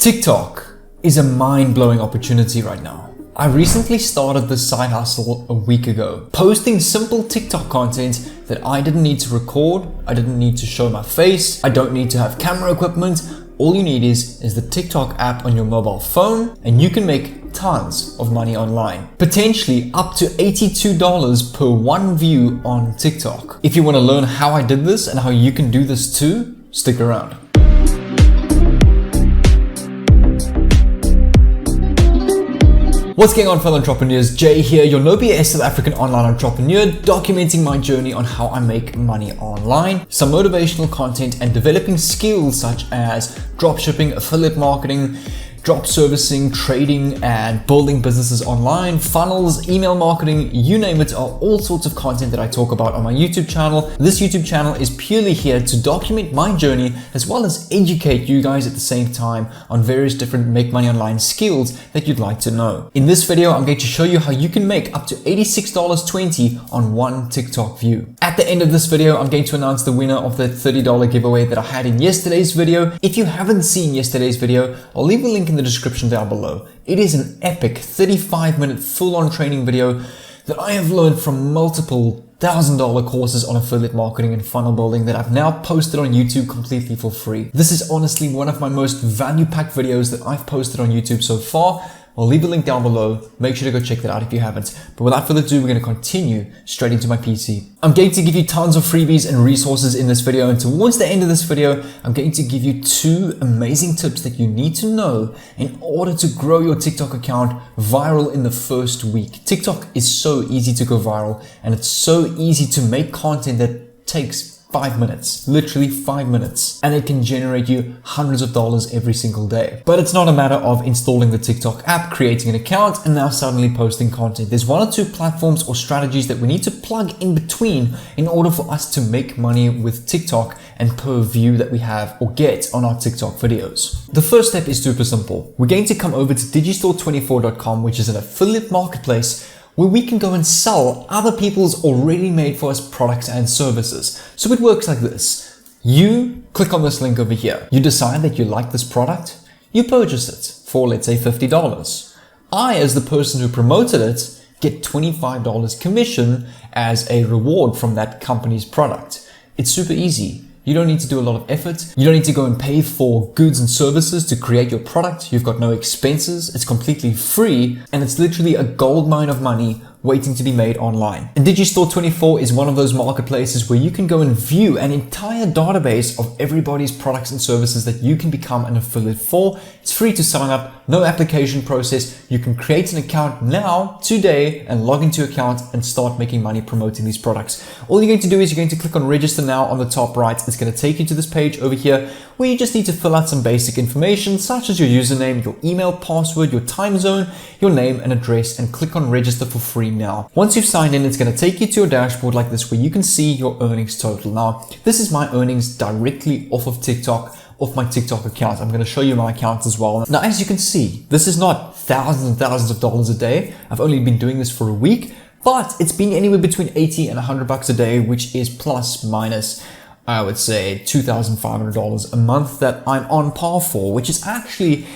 TikTok is a mind-blowing opportunity right now. I recently started this side hustle a week ago, posting simple TikTok content that I didn't need to record, I didn't need to show my face, I don't need to have camera equipment. All you need is the TikTok app on your mobile phone, and you can make tons of money online. Potentially up to $82 per one view on TikTok. If you want to learn how I did this and how you can do this too, stick around. What's going on, fellow entrepreneurs? Jay here, your no BS South African online entrepreneur, documenting my journey on how I make money online, some motivational content, and developing skills such as dropshipping, affiliate marketing, drop servicing, trading, and building businesses online, funnels, email marketing, you name it, are all sorts of content that I talk about on my YouTube channel. This YouTube channel is purely here to document my journey as well as educate you guys at the same time on various different make money online skills that you'd like to know. In this video, I'm going to show you how you can make up to $86.20 on one TikTok view. At the end of this video, I'm going to announce the winner of the $30 giveaway that I had in yesterday's video. If you haven't seen yesterday's video, I'll leave a link in the description down below. It is an epic 35-minute full-on training video that I have learned from multiple $1,000 courses on affiliate marketing and funnel building that I've now posted on YouTube completely for free. This is honestly one of my most value-packed videos that I've posted on YouTube so far. I'll leave a link down below. Make sure to go check that out if you haven't. But without further ado, we're going to continue straight into my PC. I'm going to give you tons of freebies and resources in this video. And towards the end of this video, I'm going to give you 2 amazing tips that you need to know in order to grow your TikTok account viral in the first week. TikTok is so easy to go viral, and it's so easy to make content that takes 5 minutes, literally 5 minutes, and it can generate you hundreds of dollars every single day. But it's not a matter of installing the TikTok app, creating an account, and now suddenly posting content. There's 1 or 2 platforms or strategies that we need to plug in between in order for us to make money with TikTok and per view that we have or get on our TikTok videos. The first step is super simple. We're going to come over to digistore24.com, which is an affiliate marketplace where we can go and sell other people's already made for us products and services. So it works like this. You click on this link over here. You decide that you like this product. You purchase it for, let's say, $50. I, as the person who promoted it, get $25 commission as a reward from that company's product. It's super easy. You don't need to do a lot of effort. You don't need to go and pay for goods and services to create your product. You've got no expenses. It's completely free, and it's literally a goldmine of money waiting to be made online. And Digistore24 is one of those marketplaces where you can go and view an entire database of everybody's products and services that you can become an affiliate for. It's free to sign up, no application process. You can create an account now, today, and log into your account and start making money promoting these products. All you're going to do is you're going to click on register now on the top right. It's going to take you to this page over here where you just need to fill out some basic information such as your username, your email, password, your time zone, your name and address, and click on register for free now. Once you've signed in, it's going to take you to your dashboard like this where you can see your earnings total. Now, this is my earnings directly off of TikTok, off my TikTok account. I'm going to show you my account as well. Now, as you can see, this is not thousands and thousands of dollars a day. I've only been doing this for a week, but it's been anywhere between 80 and $100 a day, which is plus minus, I would say, $2,500 a month that I'm on par for, which is actually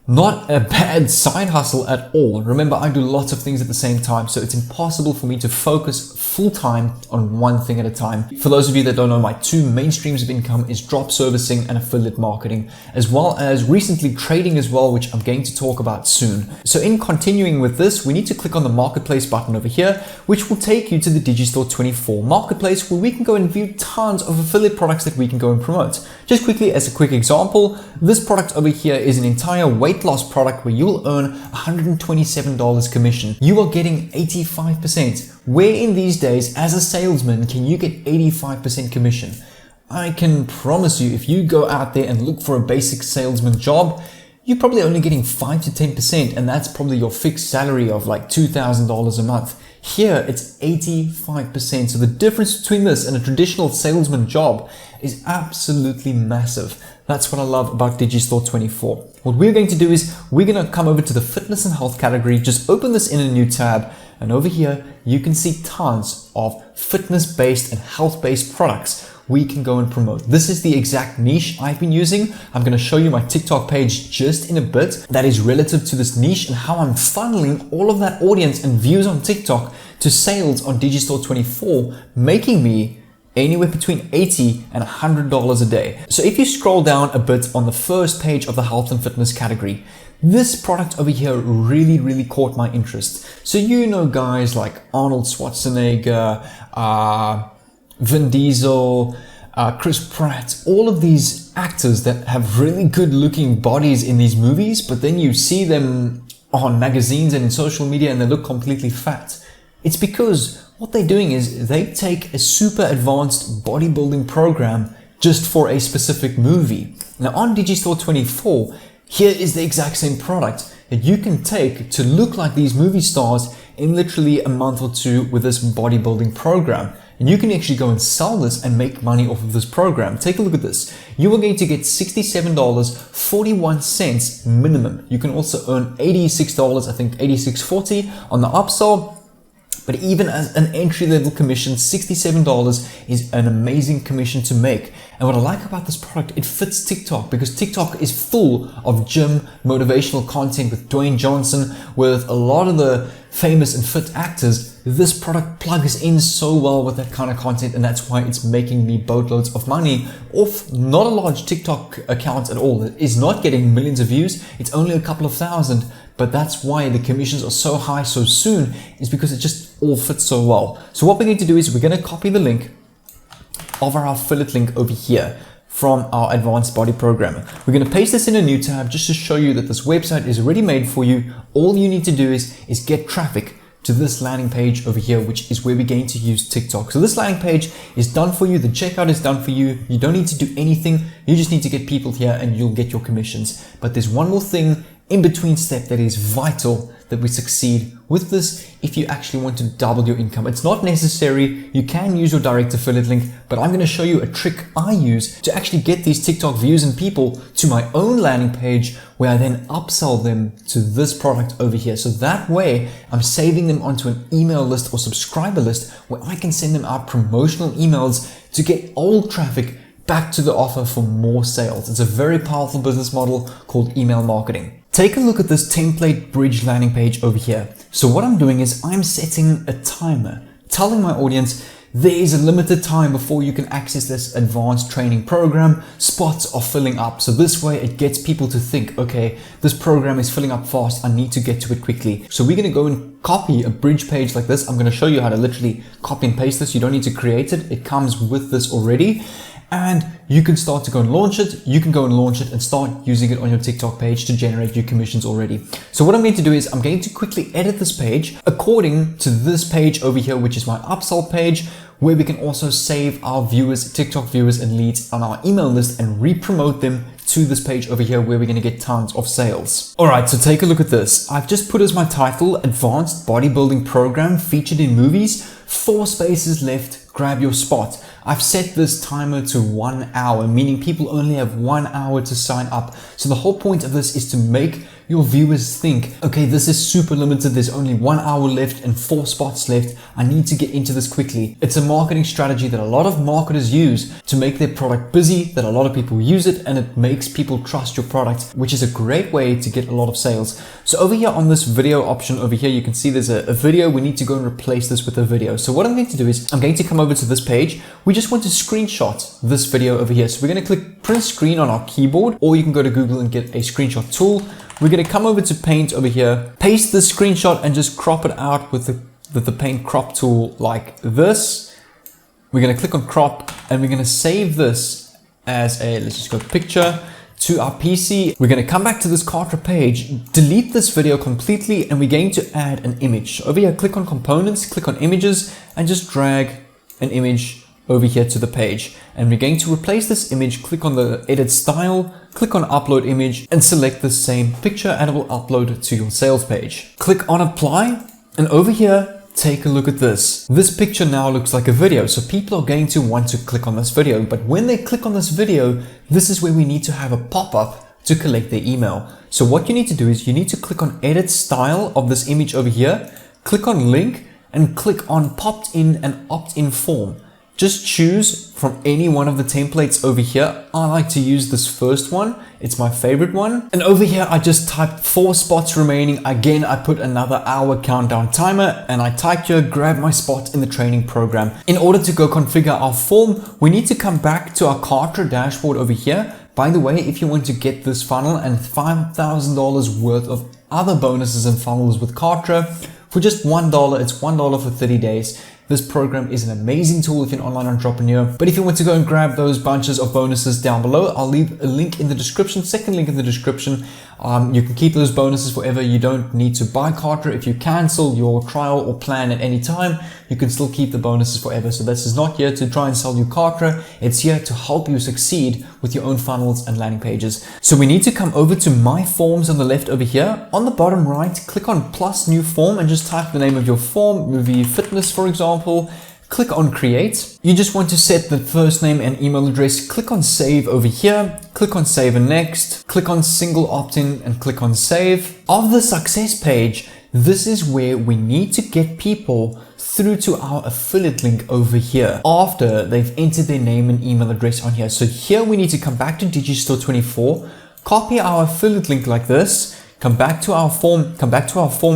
not a bad side hustle at all. Remember, I do lots of things at the same time, so it's impossible for me to focus full time on one thing at a time. For those of you that don't know, my 2 main streams of income is drop servicing and affiliate marketing, as well as recently trading as well, which I'm going to talk about soon. So in continuing with this, we need to click on the marketplace button over here, which will take you to the Digistore24 marketplace where we can go and view tons of affiliate products that we can go and promote. Just quickly, as a quick example, this product over here is an entire weight loss product where you'll earn $127 commission. You are getting 85%. Where in these days, as a salesman, can you get 85% commission? I can promise you, if you go out there and look for a basic salesman job, you're probably only getting 5 to 10%, and that's probably your fixed salary of like $2,000 a month. Here, it's 85%. So the difference between this and a traditional salesman job is absolutely massive. That's what I love about Digistore24. What we're going to do is we're going to come over to the fitness and health category, just open this in a new tab, and over here you can see tons of fitness-based and health-based products we can go and promote. This is the exact niche I've been using. I'm going to show you my TikTok page just in a bit that is relative to this niche and how I'm funneling all of that audience and views on TikTok to sales on Digistore 24, making me anywhere between $80 and $100 a day. So if you scroll down a bit on the first page of the health and fitness category, this product over here really caught my interest. So you know guys like Arnold Schwarzenegger, Vin Diesel, Chris Pratt, all of these actors that have really good looking bodies in these movies, but then you see them on magazines and in social media and they look completely fat. It's because what they're doing is they take a super advanced bodybuilding program just for a specific movie. Now on Digistore 24, here is the exact same product that you can take to look like these movie stars in literally a month or two with this bodybuilding program. And you can actually go and sell this and make money off of this program. Take a look at this. You are going to get $67.41 minimum. You can also earn $86, I think $86.40 on the upsell. But even as an entry-level commission, $67 is an amazing commission to make. And what I like about this product, it fits TikTok because TikTok is full of gym motivational content with Dwayne Johnson, with a lot of the famous and fit actors. This product plugs in so well with that kind of content, and that's why it's making me boatloads of money off not a large TikTok account at all. It is not getting millions of views. It's only a couple of thousand. But that's why the commissions are so high so soon, is because it just all fits so well. So what we're going to do is we're going to copy the link of our affiliate link over here from our advanced body programmer. We're going to paste this in a new tab just to show you that this website is already made for you. All you need to do is get traffic to this landing page over here, which is where we're going to use TikTok. So this landing page is done for you. The checkout is done for you. You don't need to do anything. You just need to get people here and you'll get your commissions. But there's one more thing in between step that is vital that we succeed with this if you actually want to double your income. It's not necessary. You can use your direct affiliate link, but I'm going to show you a trick I use to actually get these TikTok views and people to my own landing page where I then upsell them to this product over here. So that way I'm saving them onto an email list or subscriber list where I can send them out promotional emails to get old traffic back to the offer for more sales. It's a very powerful business model called email marketing. Take a look at this template bridge landing page over here. So what I'm doing is I'm setting a timer, telling my audience there is a limited time before you can access this advanced training program. Spots are filling up. So this way it gets people to think, okay, this program is filling up fast. I need to get to it quickly. So we're going to go and copy a bridge page like this. I'm going to show you how to literally copy and paste this. You don't need to create it. It comes with this already. And you can start to go and launch it. You can go and launch it and start using it on your TikTok page to generate your commissions already. So what I'm going to do is I'm going to quickly edit this page according to this page over here, which is my upsell page, where we can also save our viewers, TikTok viewers and leads on our email list and re-promote them to this page over here where we're going to get tons of sales. All right, so take a look at this. I've just put as my title, Advanced Bodybuilding Program Featured in Movies. 4 spaces left. Grab your spot. I've set this timer to 1 hour, meaning people only have 1 hour to sign up. So the whole point of this is to make your viewers think, okay, this is super limited. There's only 1 hour left and 4 spots left. I need to get into this quickly. It's a marketing strategy that a lot of marketers use to make their product busy, that a lot of people use it, and it makes people trust your product, which is a great way to get a lot of sales. So over here on this video option over here, you can see there's a video. We need to go and replace this with a video. So what I'm going to do is I'm going to come over to this page. We just want to screenshot this video over here. So we're going to click print screen on our keyboard, or you can go to Google and get a screenshot tool. We're going to come over to Paint over here, paste the screenshot and just crop it out with the Paint crop tool like this. We're going to click on crop and we're going to save this as a, let's just go picture, to our PC. We're going to come back to this Kartra page, delete this video completely, and we're going to add an image. Over here, click on components, click on images, and just drag an image over here to the page. And we're going to replace this image, click on the edit style, click on upload image, and select the same picture, and it will upload to your sales page. Click on apply, and over here, take a look at this. This picture now looks like a video, so people are going to want to click on this video. But when they click on this video, this is where we need to have a pop-up to collect their email. So what you need to do is you need to click on edit style of this image over here, click on link, and click on popped in and opt-in form. just choose from any one of the templates over here. I like to use this first one. It's my favorite one. And over here, I just typed 4 spots remaining. Again, I put another hour countdown timer and I typed here, grab my spot in the training program. In order to go configure our form, we need to come back to our Kartra dashboard over here. By the way, if you want to get this funnel and $5,000 worth of other bonuses and funnels with Kartra for just $1, it's $1 for 30 days. This program is an amazing tool if you're an online entrepreneur. But if you want to go and grab those bunches of bonuses down below, I'll leave a link in the description, second link in the description. You can keep those bonuses forever. You don't need to buy Kartra. If you cancel your trial or plan at any time, you can still keep the bonuses forever. So this is not here to try and sell you Kartra. It's here to help you succeed with your own funnels and landing pages. So we need to come over to My Forms on the left over here. On the bottom right, click on plus new form and just type the name of your form, movie fitness, for example. Click on create. You just want to set the first name and email address. Click on save over here. Click on save and next. Click on single opt-in and click on save. Of the success page, this is where we need to get people through to our affiliate link over here after they've entered their name and email address on here. So here we need to come back to Digistore 24, copy our affiliate link like this, come back to our form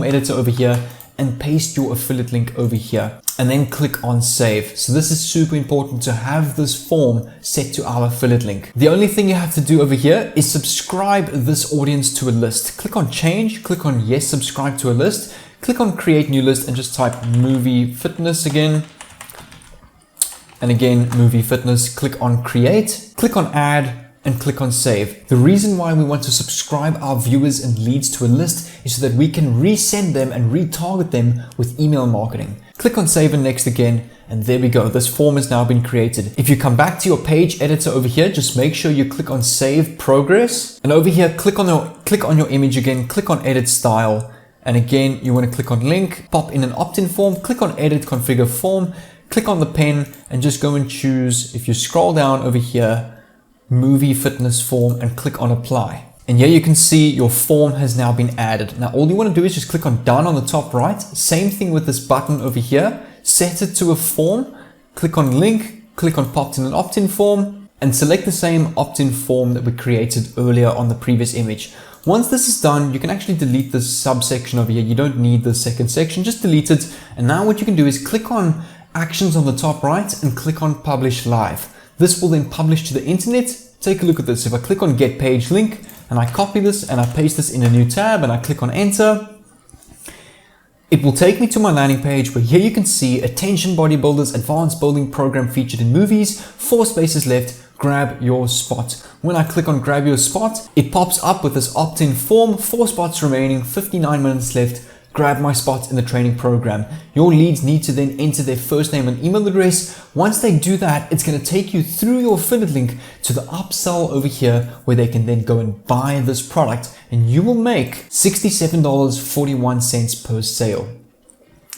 editor over here and paste your affiliate link over here and then click on save. So this is super important to have this form set to our affiliate link. The only thing you have to do over here is subscribe this audience to a list. Click on change, click on yes, subscribe to a list, click on create new list and just type movie fitness again. And again, movie fitness, click on create, click on add, and click on save. The reason why we want to subscribe our viewers and leads to a list is so that we can resend them and retarget them with email marketing. Click on save and next again, and there we go. This form has now been created. If you come back to your page editor over here, just make sure you click on save progress. And over here, click on your image again, click on edit style. And again, you want to click on link, pop in an opt-in form, click on edit configure form, click on the pen and just go and choose, if you scroll down over here, movie fitness form and click on apply. And here you can see your form has now been added. Now all you want to do is just click on done on the top right. Same thing with this button over here. Set it to a form, click on link, click on popped in an opt-in form and select the same opt-in form that we created earlier on the previous image. Once this is done, you can actually delete this subsection over here. You don't need the second section, just delete it. And now what you can do is click on actions on the top right and click on publish live. This will then publish to the internet. Take a look at this. If I click on get page link and I copy this and I paste this in a new tab and I click on enter, it will take me to my landing page where here you can see attention bodybuilders, advanced building program featured in movies, 4 spaces left, grab your spot. When I click on grab your spot, it pops up with this opt-in form, 4 spots remaining, 59 minutes left. Grab my spot in the training program. Your leads need to then enter their first name and email address. Once they do that, it's going to take you through your affiliate link to the upsell over here where they can then go and buy this product and you will make $67.41 per sale.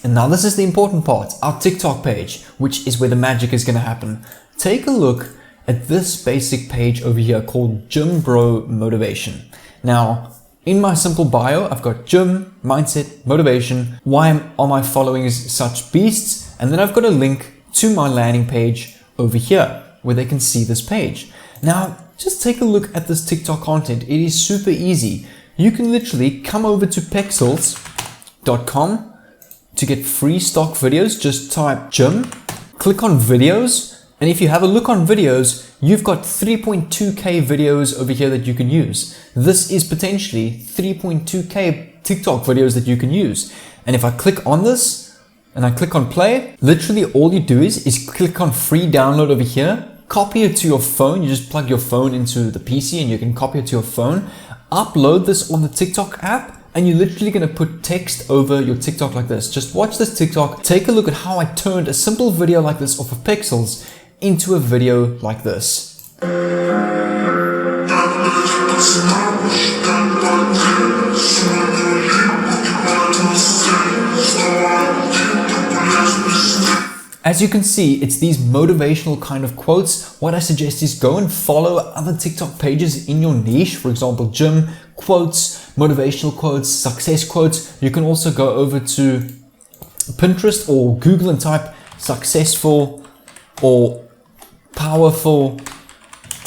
And now this is the important part, our TikTok page, which is where the magic is going to happen. Take a look at this basic page over here called Gym Bro Motivation. Now, in my simple bio, I've got gym, mindset, motivation, why am I following such beasts, and then I've got a link to my landing page over here where they can see this page. Now, just take a look at this TikTok content. It is super easy. You can literally come over to pexels.com to get free stock videos. Just type gym, click on videos, and if you have a look on videos, you've got 3.2K videos over here that you can use. This is potentially 3.2K TikTok videos that you can use. And if I click on this and I click on play, literally all you do is click on free download over here, copy it to your phone. You just plug your phone into the PC and you can copy it to your phone, upload this on the TikTok app, and you're literally going to put text over your TikTok like this. Just watch this TikTok. Take a look at how I turned a simple video like this off of Pexels into a video like this. As you can see, it's these motivational kind of quotes. What I suggest is go and follow other TikTok pages in your niche. For example, gym quotes, motivational quotes, success quotes. You can also go over to Pinterest or Google and type successful or powerful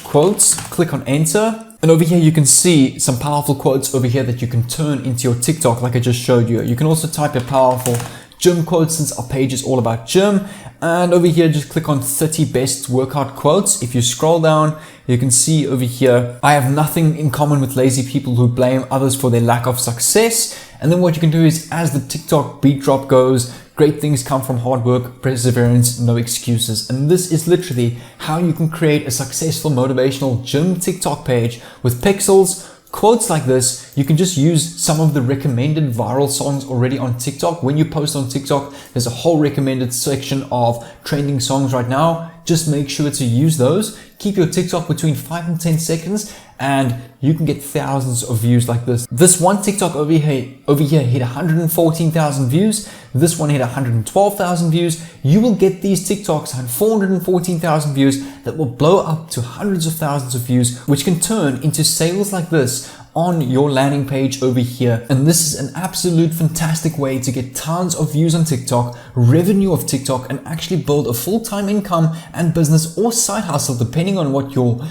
quotes, click on enter. And over here, you can see some powerful quotes over here that you can turn into your TikTok like I just showed you. You can also type a powerful gym quotes since our page is all about gym. And over here, just click on 30 best workout quotes. If you scroll down, you can see over here, I have nothing in common with lazy people who blame others for their lack of success. And then what you can do is, as the TikTok beat drop goes, great things come from hard work, perseverance, no excuses. And this is literally how you can create a successful motivational gym TikTok page with pixels, quotes like this. You can just use some of the recommended viral songs already on TikTok. When you post on TikTok, there's a whole recommended section of trending songs right now. Just make sure to use those. Keep your TikTok between 5 and 10 seconds and you can get thousands of views like this. This one TikTok over here hit 114,000 views. This one hit 112,000 views. You will get these TikToks on 414,000 views that will blow up to hundreds of thousands of views, which can turn into sales like this on your landing page over here. And this is an absolute fantastic way to get tons of views on TikTok, revenue of TikTok, and actually build a full-time income and business or side hustle, depending on what your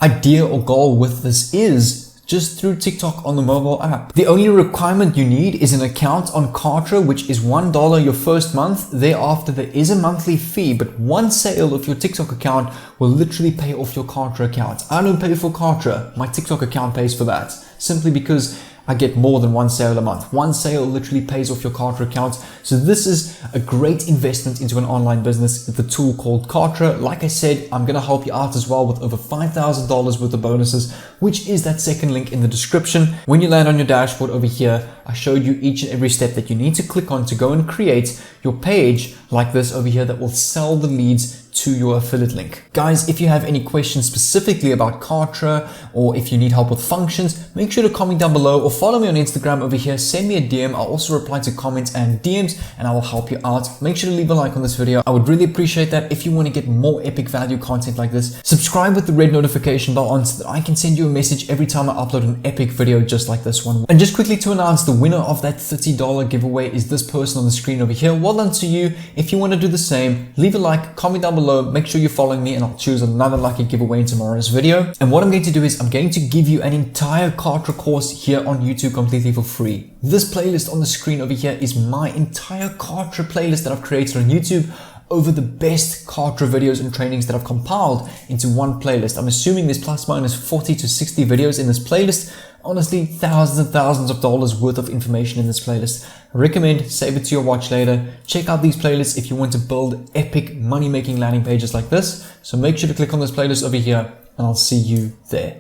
idea or goal with this is, just through TikTok on the mobile app. The only requirement you need is an account on Kartra, which is $1 your first month. Thereafter, there is a monthly fee, but one sale of your TikTok account will literally pay off your Kartra account. I don't pay for Kartra. My TikTok account pays for that, simply because I get more than one sale a month. One sale literally pays off your Kartra account. So this is a great investment into an online business, the tool called Kartra. Like I said, I'm gonna help you out as well with over $5,000 worth of bonuses, which is that second link in the description. When you land on your dashboard over here, I showed you each and every step that you need to click on to go and create your page like this over here that will sell the leads to your affiliate link. Guys, if you have any questions specifically about Kartra, or if you need help with functions, make sure to comment down below or follow me on Instagram over here. Send me a DM. I'll also reply to comments and DMs and I will help you out. Make sure to leave a like on this video. I would really appreciate that. If you want to get more epic value content like this, subscribe with the red notification bell on so that I can send you a message every time I upload an epic video just like this one. And just quickly to announce, the winner of that $30 giveaway is this person on the screen over here. Well done to you. If you want to do the same, leave a like, comment down below, make sure you're following me, and I'll choose another lucky giveaway in tomorrow's video. And what I'm going to do is I'm going to give you an entire Kartra course here on YouTube completely for free. This playlist on the screen over here is my entire Kartra playlist that I've created on YouTube over the best Kartra videos and trainings that I've compiled into one playlist. I'm assuming there's plus minus 40 to 60 videos in this playlist. Honestly, thousands and thousands of dollars worth of information in this playlist. I recommend save it to your watch later. Check out these playlists if you want to build epic money-making landing pages like this. So make sure to click on this playlist over here and I'll see you there.